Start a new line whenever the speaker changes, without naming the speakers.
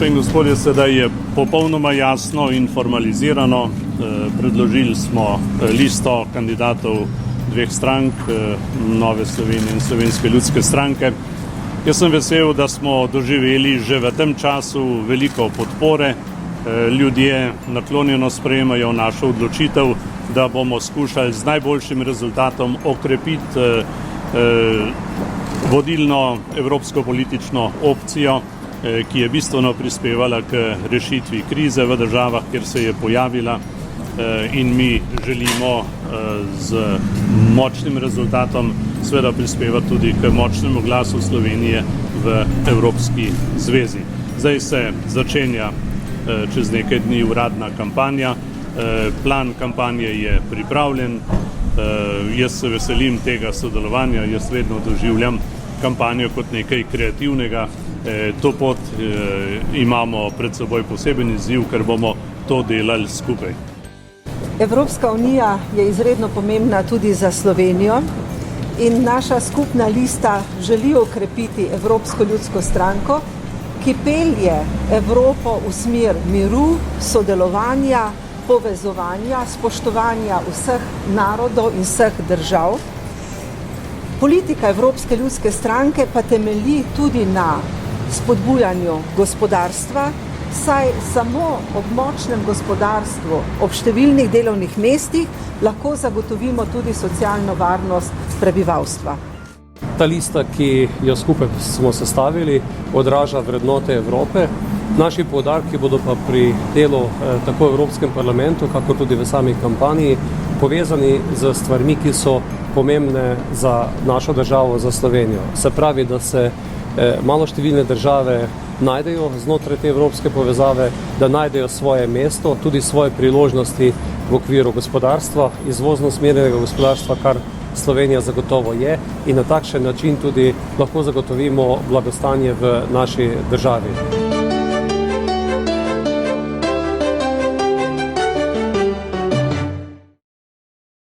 Gospe in gospodje, sedaj je popolnoma jasno in formalizirano. Predložili smo listo kandidatov dveh strank, Nove Slovenije in Slovenske ljudske stranke. Jaz sem vesel, da smo doživeli že v tem času veliko podpore. Ljudje naklonjeno sprejemajo našo odločitev, da bomo skušali z najboljšim rezultatom okrepiti vodilno evropsko politično opcijo, ki je bistveno prispevala k rešitvi krize v državah, kjer se je pojavila, in mi želimo z močnim rezultatom seveda prispevati tudi k močnemu glasu Slovenije v Evropski zvezi. Zdaj se začenja čez nekaj dni uradna kampanja. Plan kampanje je pripravljen. Jaz se veselim tega sodelovanja. Jaz vedno doživljam kampanjo kot nekaj kreativnega. To pot imamo pred seboj poseben izziv, ker bomo to delali skupaj.
Evropska unija je izredno pomembna tudi za Slovenijo in naša skupna lista želi okrepiti Evropsko ljudsko stranko, ki pelje Evropo v smer miru, sodelovanja, povezovanja, spoštovanja vseh narodov in vseh držav. Politika Evropske ljudske stranke pa temelji tudi na spodbujanju gospodarstva, saj samo ob močnem gospodarstvu, ob številnih delovnih mestih lahko zagotovimo tudi socialno varnost prebivalstva.
Ta lista, ki jo skupaj smo sestavili, odraža vrednote Evrope. Naši poudarki bodo pa pri delu tako v Evropskem parlamentu, kako tudi v sami kampanji, povezani z stvarmi, ki so pomembne za našo državo, za Slovenijo. Se pravi, da se maloštevilne države najdejo znotraj te evropske povezave, da najdejo svoje mesto, tudi svoje priložnosti v okviru gospodarstva, izvozno usmerjenega gospodarstva, kar Slovenija zagotovo je, in na takšen način tudi lahko zagotovimo blagostanje v naši državi.